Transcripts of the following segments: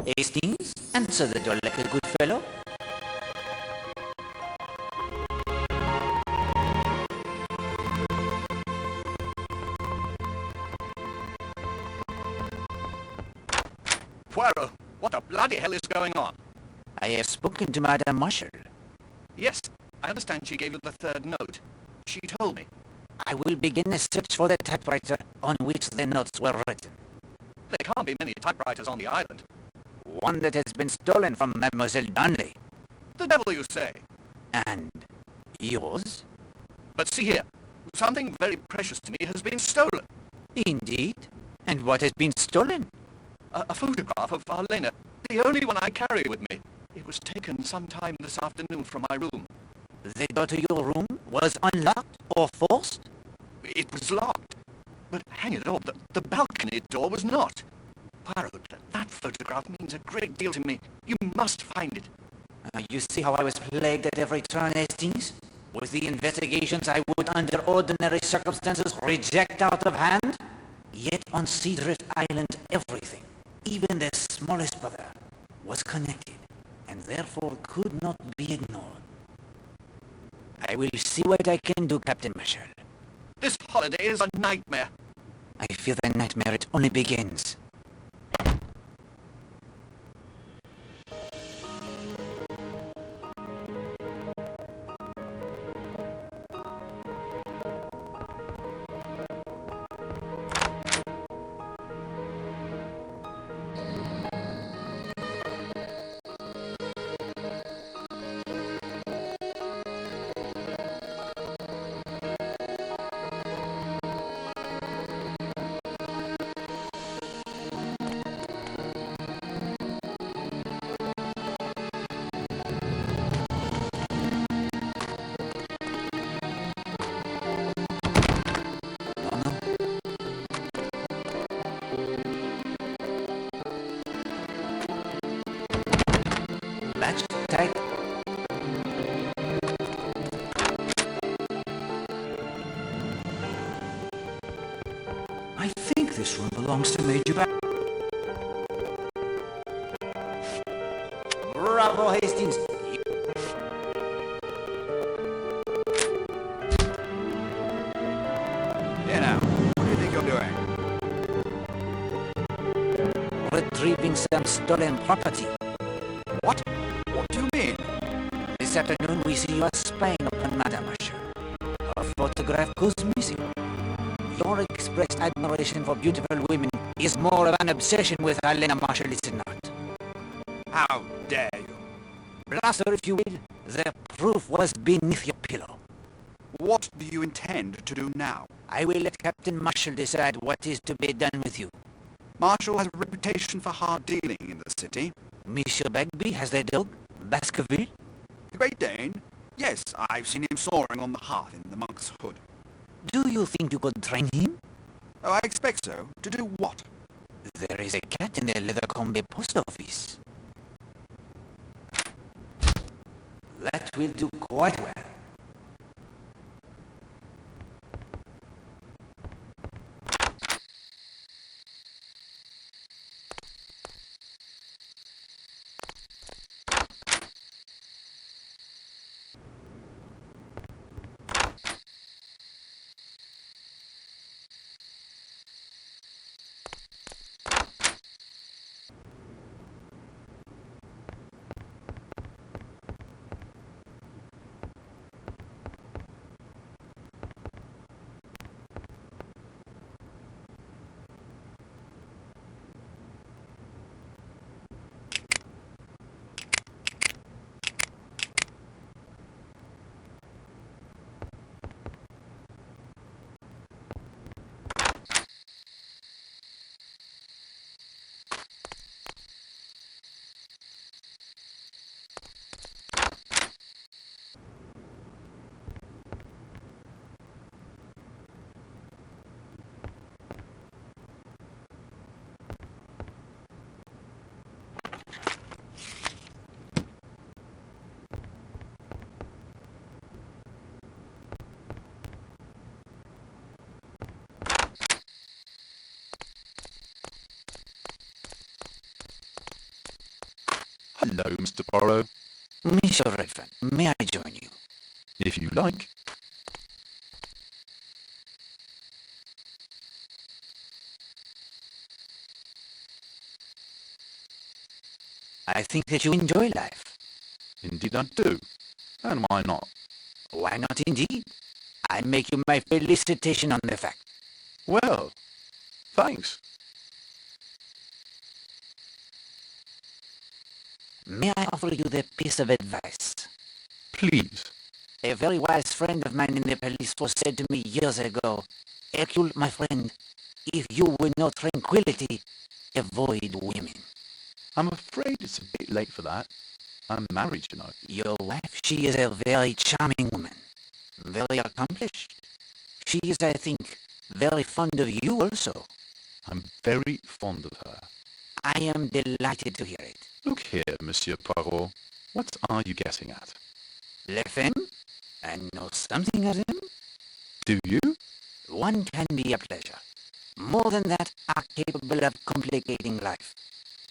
Hastings, answer the door like a good fellow. Poirot, what the bloody hell is going on? I have spoken to Madame Marshall. Yes, I understand she gave you the third note. She told me. I will begin a search for the typewriter on which the notes were written. There can't be many typewriters on the island. One that has been stolen from Mademoiselle Darnley. The devil you say. And yours? But see here, something very precious to me has been stolen. Indeed. And what has been stolen? A photograph of Arlena, the only one I carry with me. It was taken sometime this afternoon from my room. The door to your room was unlocked or forced? It was locked. But hang it all, the balcony door was not. Poirot, that photograph means a great deal to me. You must find it. You see how I was plagued at every turn, Hastings? With the investigations I would, under ordinary circumstances, reject out of hand? Yet on Seadrift Island, everything, even the smallest brother, was connected, and therefore could not be ignored. I will see what I can do, Captain Marshall. This holiday is a nightmare. I fear the nightmare it only begins. Latch tight. I think this room belongs to Major Bravo, Hastings. Here now, what do you think you're doing? Retrieving some stolen property. What? What do you mean? This afternoon we see you are spying upon Madame Marshall. Her photograph goes missing. Your expressed admiration for beautiful women is more of an obsession with Helena Marshall, is it not? How dare you? Blast her if you will. The proof was beneath your pillow. What do you intend to do now? I will let Captain Marshall decide what is to be done with you. Marshall has a reputation for hard dealing in the city. Monsieur Bagby has the dog, Baskerville. The Great Dane? Yes, I've seen him soaring on the hearth in the monk's hood. Do you think you could train him? Oh, I expect so. To do what? There is a cat in the Lethercombe post office. That will do quite well. Hello, Mr. Poirot. Monsieur Redfern, may I join you? If you like. I think that you enjoy life. Indeed I do. And why not? Why not indeed? I make you my felicitation on the fact. Well, thanks. May I offer you the piece of advice? Please. A very wise friend of mine in the police force said to me years ago, Hercule, my friend, if you would know tranquility, avoid women. I'm afraid it's a bit late for that. I'm married, you know. Your wife, she is a very charming woman, very accomplished. She is, I think, very fond of you also. I'm very fond of her. I am delighted to hear it. Look here, Monsieur Poirot. What are you getting at? Le Fen? I know something of them. Do you? One can be a pleasure. More than that, are capable of complicating life.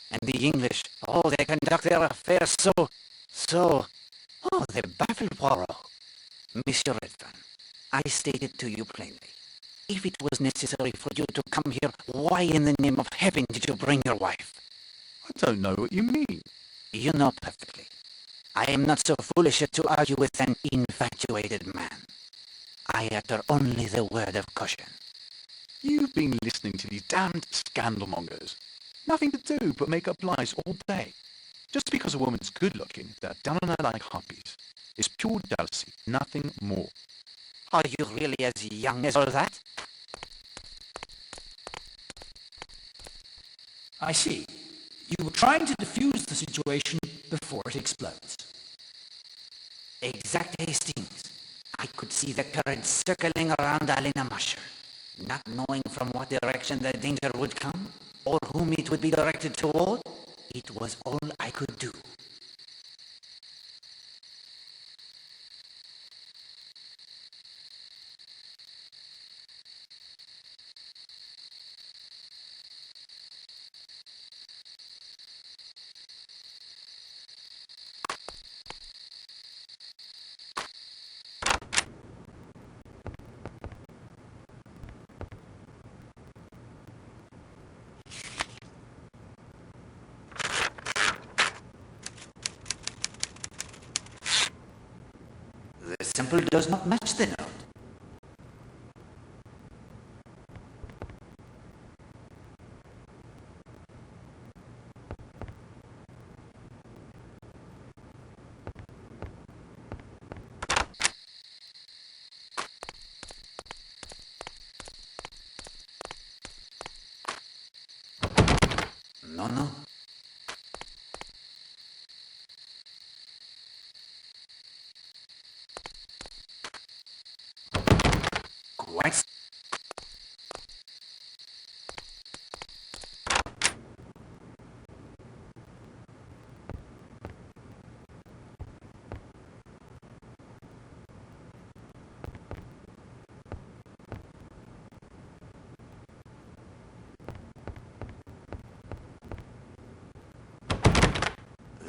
And the English, oh, they conduct their affairs oh, they baffle Poirot. Monsieur Redfern, I state it to you plainly. If it was necessary for you to come here, why in the name of heaven did you bring your wife? I don't know what you mean. You know perfectly. I am not so foolish as to argue with an infatuated man. I utter only the word of caution. You've been listening to these damned scandalmongers. Nothing to do but make up lies all day. Just because a woman's good-looking, they're down on her like harpies. It's pure jealousy, nothing more. Are you really as young as all that? I see. You were trying to defuse the situation before it explodes. Exact, Hastings. I could see the current circling around Alina Masher, not knowing from what direction the danger would come, or whom it would be directed toward. It was all I could do. The symbol does not match the note. No, no. Quite.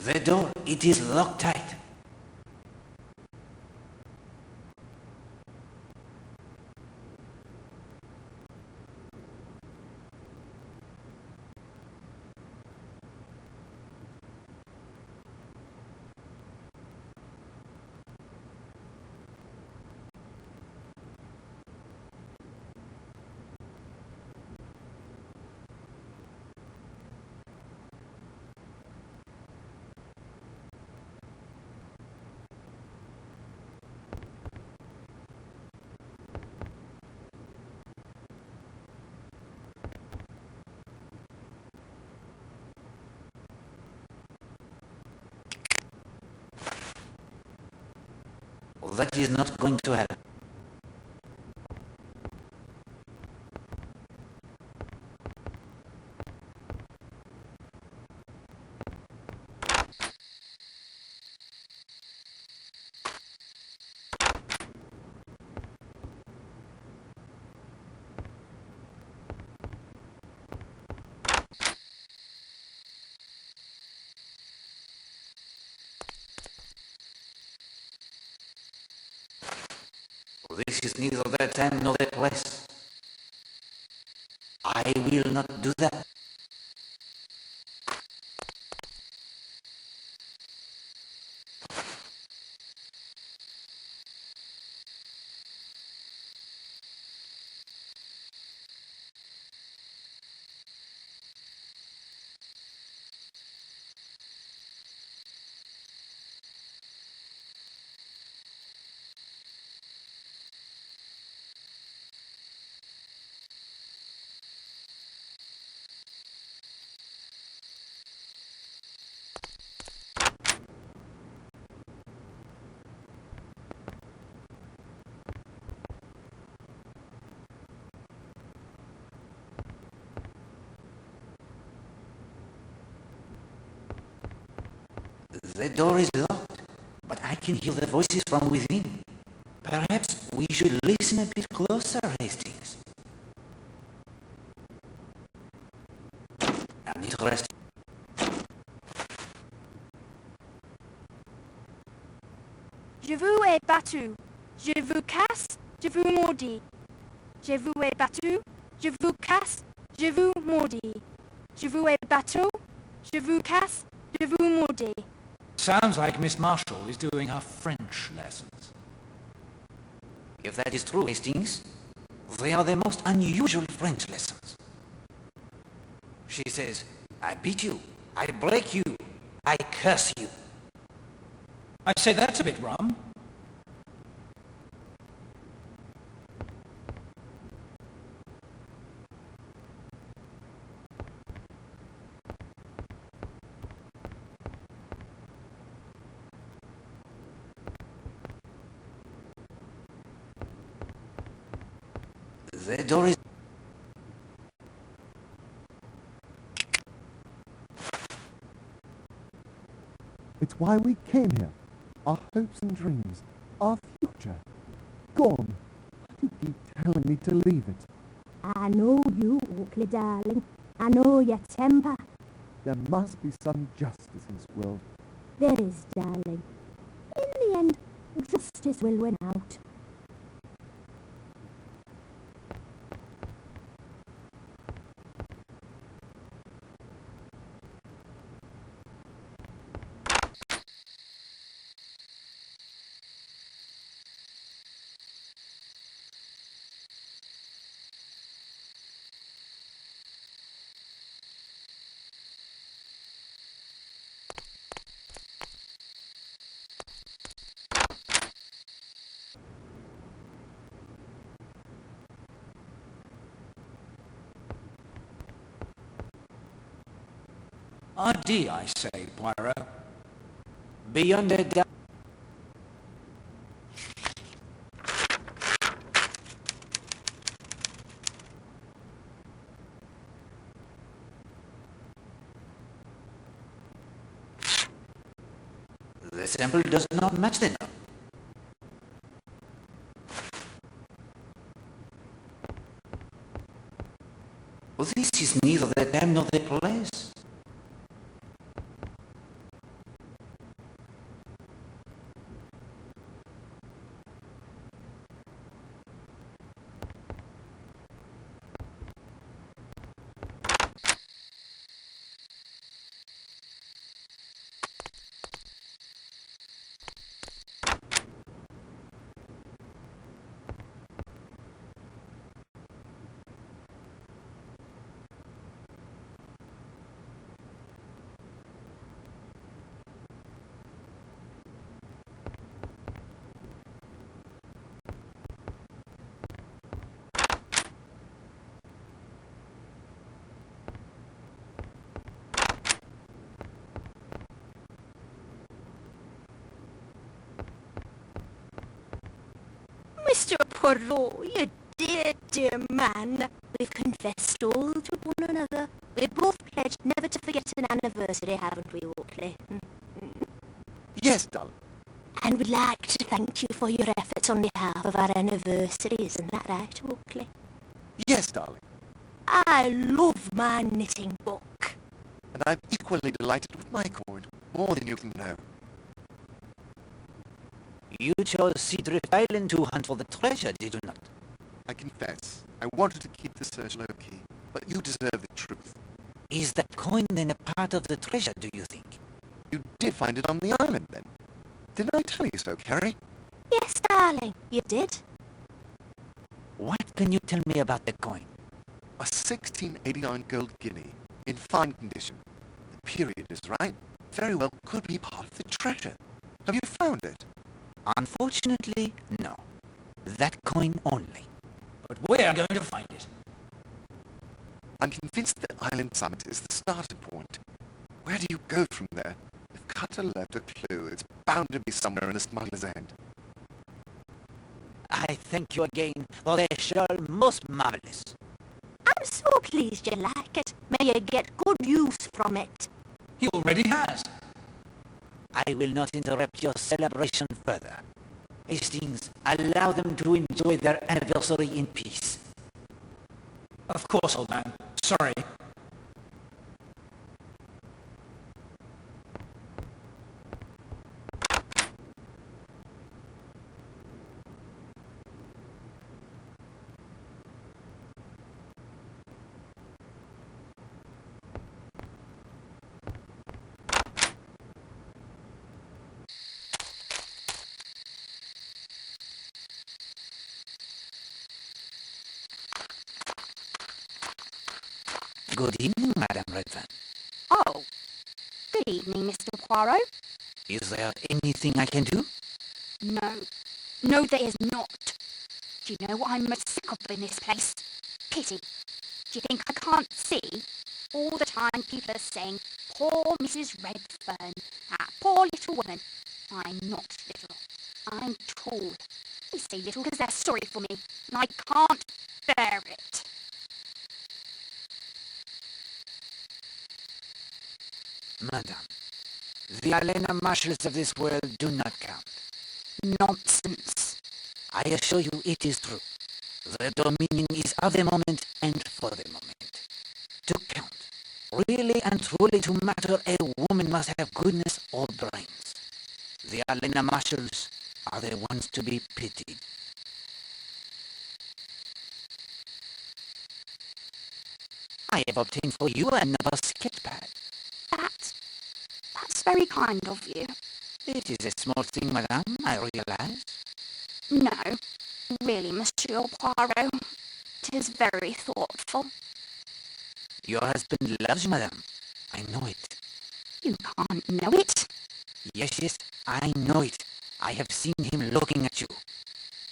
The door, it is locked tight. That is not going to happen. This is neither their time nor their place. I will not do that. The door is locked, but I can hear the voices from within. Perhaps we should listen a bit closer, Hastings. I'm interested. Je vous ai battu, je vous casse, je vous maudis. Je vous ai battu, je vous casse, je vous maudis. Je vous ai battu, je vous casse, je vous maudis. Sounds like Miss Marshall is doing her French lessons. If that is true, Hastings, they are the most unusual French lessons. She says, I beat you, I break you, I curse you. I'd say that's a bit rum. The door is... It's why we came here. Our hopes and dreams. Our future. Gone. You keep telling me to leave it. I know you, Oakley, darling. I know your temper. There must be some justice in this world. There is, darling. In the end, justice will win out. ID, I say, Poirot. Beyond a doubt. The sample does not match the note. Well, this is neither the time nor the place. Mr. Poirot, you dear, dear man. We've confessed all to one another. We've both pledged never to forget an anniversary, haven't we, Oakley? Yes, darling. And we'd like to thank you for your efforts on behalf of our anniversary, isn't that right, Oakley? Yes, darling. I love my knitting book. And I'm equally delighted with my cord, more than you can know. You chose Seadrift Island to hunt for the treasure, did you not? I confess, I wanted to keep the search low-key, but you deserve the truth. Is that coin then a part of the treasure, do you think? You did find it on the island, then. Didn't I tell you so, Carrie? Yes, darling, you did. What can you tell me about the coin? A 1689 gold guinea, in fine condition. The period is right. Very well could be part of the treasure. Have you found it? Unfortunately, no. That coin only. But we're going to find it. I'm convinced that Island Summit is the starting point. Where do you go from there? If Cutter left a clue, it's bound to be somewhere in the smuggler's end. I thank you again for the show most marvelous. I'm so pleased you like it. May you get good use from it. He already has. I will not interrupt your celebration further. Hastings, allow them to enjoy their anniversary in peace. Of course, old man. Sorry. Good evening, Madame Redfern. Oh, good evening, Mr. Poirot. Is there anything I can do? No. No, there is not. Do you know what I'm most sick of in this place? Pity. Do you think I can't see? All the time people are saying, poor Mrs. Redfern, that poor little woman. I'm not little. I'm tall. They say little because they're sorry for me, and I can't bear it. Madame, the Elena Marshals of this world do not count. Nonsense. I assure you it is true. The dominion is of the moment and for the moment. To count, really and truly to matter, a woman must have goodness or brains. The Elena Marshals are the ones to be pitied. I have obtained for you another sketch pad. That's very kind of you. It is a small thing, madame, I realize. No, really, Monsieur Poirot. It is very thoughtful. Your husband loves you, madame. I know it. You can't know it. Yes, I know it. I have seen him looking at you.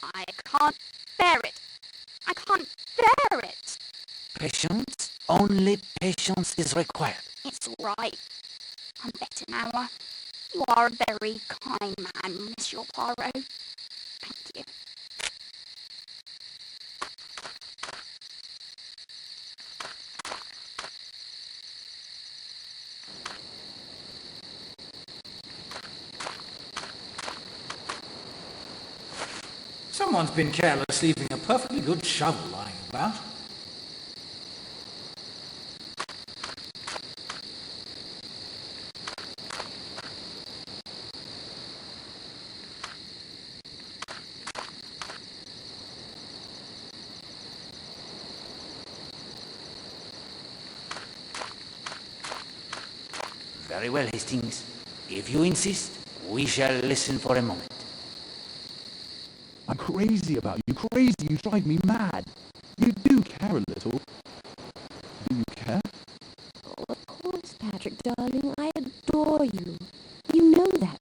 I can't bear it. I can't bear it. Patience, only patience is required. It's all right. I'm better now. You are a very kind man, Monsieur Poirot. Thank you. Someone's been careless leaving a perfectly good shovel lying about. Very well, Hastings. If you insist, we shall listen for a moment. I'm crazy about you. Crazy. You drive me mad. You do care a little. Do you care? Oh, of course, Patrick, darling. I adore you. You know that.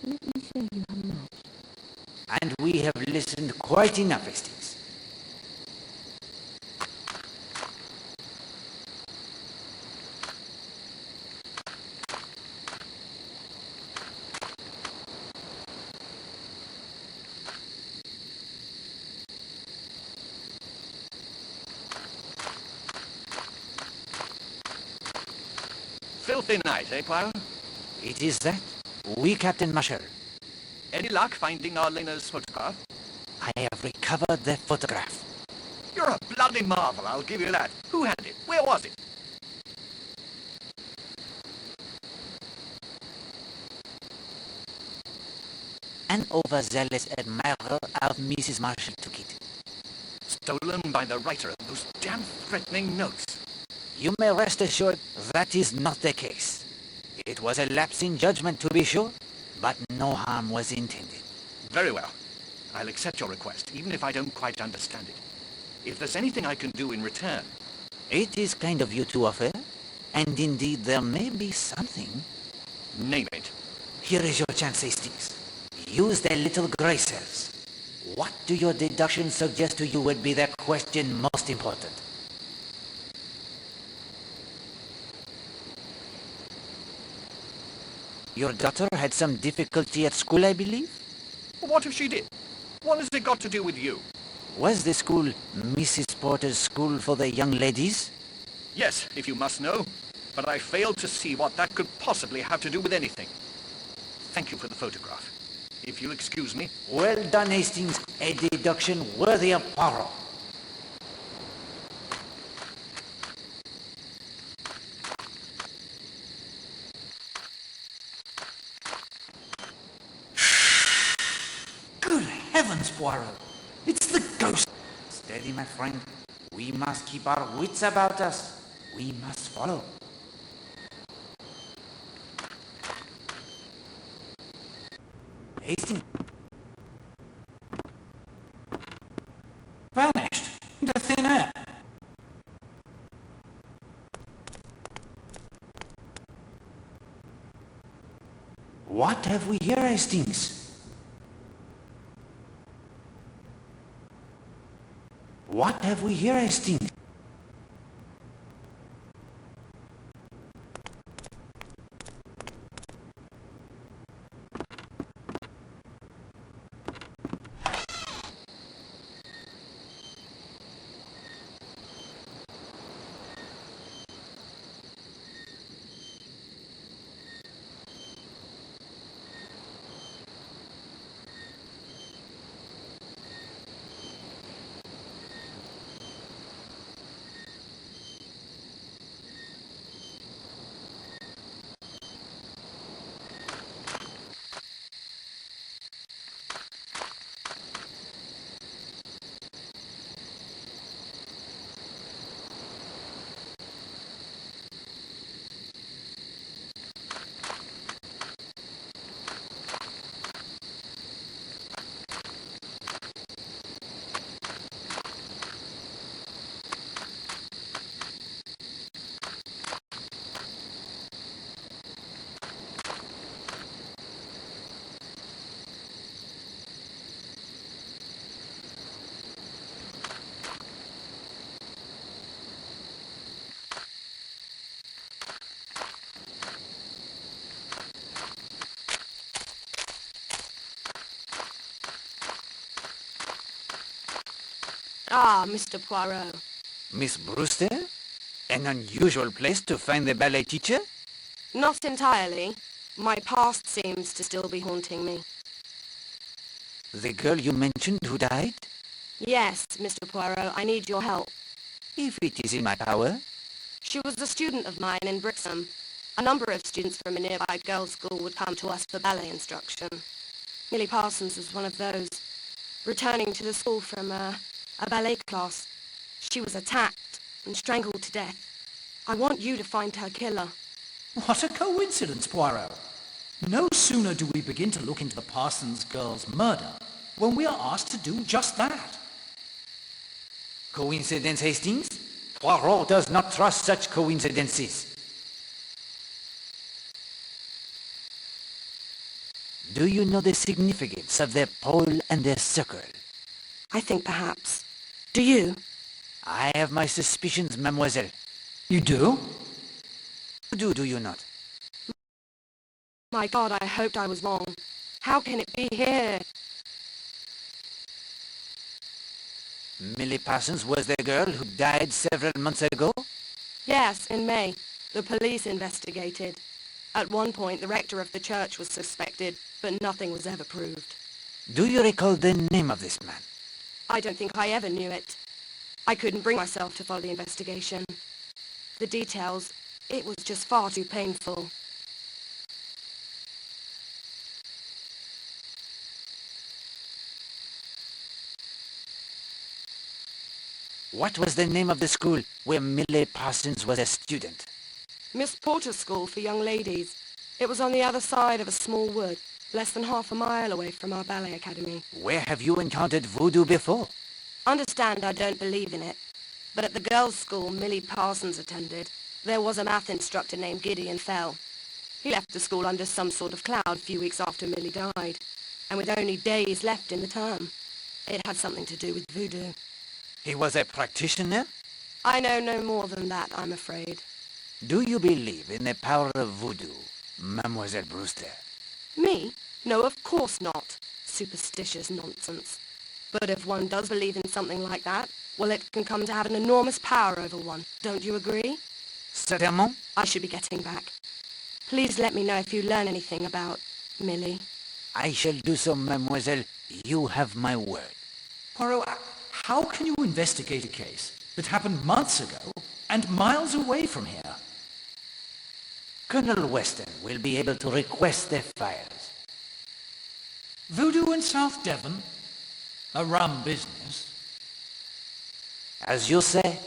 Let me show you how much. And we have listened quite enough, Hastings. Filthy night, eh, Poirot? It is that. We, Captain Marshall. Any luck finding Arlena's photograph? I have recovered the photograph. You're a bloody marvel, I'll give you that. Who had it? Where was it? an overzealous admirer of Mrs. Marshall took it. Stolen by the writer of those damn threatening notes. You may rest assured that is not the case. It was a lapse in judgment, to be sure, but no harm was intended. Very well. I'll accept your request, even if I don't quite understand it. If there's anything I can do in return... It is kind of you to offer, and indeed there may be something. Name it. Here is your chance, Hastings. Use the little grey cells. What do your deductions suggest to you would be the question most important? Your daughter had some difficulty at school, I believe? What if she did? What has it got to do with you? Was the school Mrs. Porter's school for the young ladies? Yes, if you must know. But I failed to see what that could possibly have to do with anything. Thank you for the photograph. If you'll excuse me. Well done, Hastings. A deduction worthy of Poirot. Good heavens, Poirot! It's the ghost! Steady, my friend. We must keep our wits about us. We must follow. Hastings. Vanished into thin air. What have we here, Hastings? What have we here, Hastings? Ah, Mr. Poirot. Miss Brewster? An unusual place to find the ballet teacher? Not entirely. My past seems to still be haunting me. The girl you mentioned who died? Yes, Mr. Poirot, I need your help. If it is in my power. She was a student of mine in Brixham. A number of students from a nearby girls' school would come to us for ballet instruction. Millie Parsons was one of those, returning to the school from a ballet class. She was attacked and strangled to death. I want you to find her killer. What a coincidence, Poirot. No sooner do we begin to look into the Parsons girl's murder when we are asked to do just that. Coincidence, Hastings? Poirot does not trust such coincidences. Do you know the significance of the pole and the circle? I think perhaps. Do you? I have my suspicions, mademoiselle. You do? Do you not? My God, I hoped I was wrong. How can it be here? Millie Parsons was the girl who died several months ago? Yes, in May. The police investigated. At one point, the rector of the church was suspected, but nothing was ever proved. Do you recall the name of this man? I don't think I ever knew it. I couldn't bring myself to follow the investigation. The details, it was just far too painful. What was the name of the school where Millie Parsons was a student? Miss Porter's school for young ladies. It was on the other side of a small wood, less than half a mile away from our ballet academy. Where have you encountered voodoo before? Understand I don't believe in it, but at the girls' school Millie Parsons attended, there was a math instructor named Gideon Fell. He left the school under some sort of cloud a few weeks after Millie died, and with only days left in the term. It had something to do with voodoo. He was a practitioner? I know no more than that, I'm afraid. Do you believe in the power of voodoo, Mademoiselle Brewster? Me? No, of course not. Superstitious nonsense. But if one does believe in something like that, well, it can come to have an enormous power over one. Don't you agree? Certainement. I should be getting back. Please let me know if you learn anything about Millie. I shall do so, mademoiselle. You have my word. Poirot, how can you investigate a case that happened months ago and miles away from here? Colonel Weston will be able to request the files. Voodoo in South Devon? A rum business. As you say.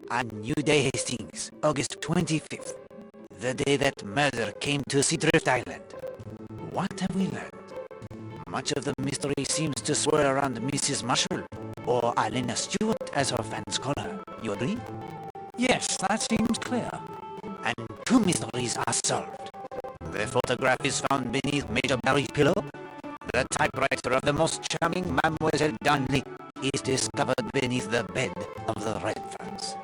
On New Day, Hastings, August 25th, the day that murder came to Seadrift Island. What have we learned? Much of the mystery seems to swirl around Mrs. Marshall, or Alina Stewart as her fans call her. You agree? Yes, that seems clear. And two mysteries are solved. The photograph is found beneath Major Barry's pillow. The typewriter of the most charming Mademoiselle Darnley is discovered beneath the bed of the Redfords.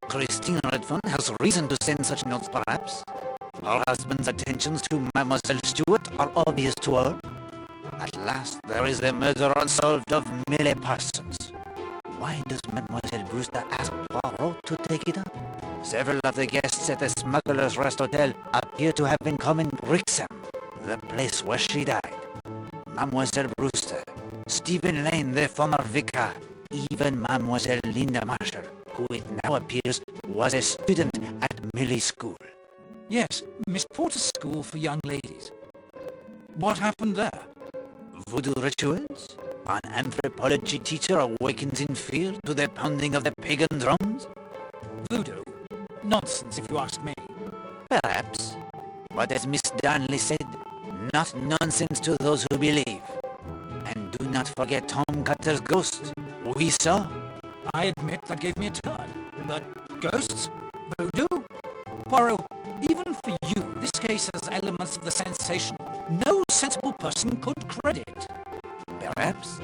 Christine Redfern has reason to send such notes, perhaps. Her husband's attentions to Mademoiselle Stewart are obvious to her. At last, there is the murder unsolved of Millie Parsons. Why does Mademoiselle Brewster ask Poirot to take it up? Several of the guests at the Smuggler's Rest Hotel appear to have been come in Brixham, the place where she died. Mademoiselle Brewster, Stephen Lane, the former vicar, even Mademoiselle Linda Marshall, who it now appears was a student at Millie's school. Yes, Miss Porter's school for young ladies. What happened there? Voodoo rituals? An anthropology teacher awakens in fear to the pounding of the pagan drums? Voodoo? Nonsense, if you ask me. Perhaps. But as Miss Darnley said, not nonsense to those who believe. And do not forget Tom Cutter's ghost. We saw. I admit that gave me a turn. But ghosts? Voodoo? Poirot, even for you, this case has elements of the sensational no sensible person could credit. Perhaps.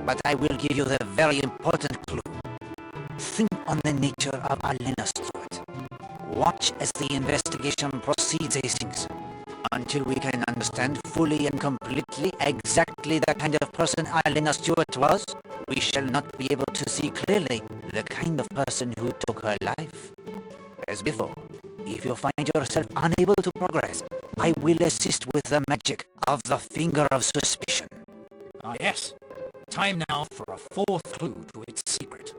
But I will give you the very important clue. Think on the nature of Alina Stewart. Watch as the investigation proceeds, Hastings. Until we can understand fully and completely exactly the kind of person Alina Stewart was, we shall not be able to see clearly the kind of person who took her life. As before, if you find yourself unable to progress, I will assist with the magic of the finger of suspicion. Ah, yes. Time now for a fourth clue to its secret.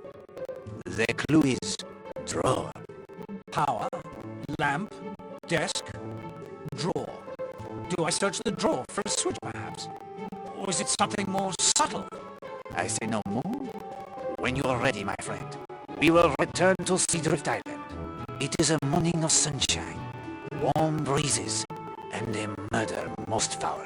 The clue is drawer. Power, lamp, desk, drawer. Do I search the drawer for a switch, perhaps? Or is it something more subtle? I say no more. When you are ready, my friend, we will return to Seadrift Island. It is a morning of sunshine, warm breezes, and a murder most foul.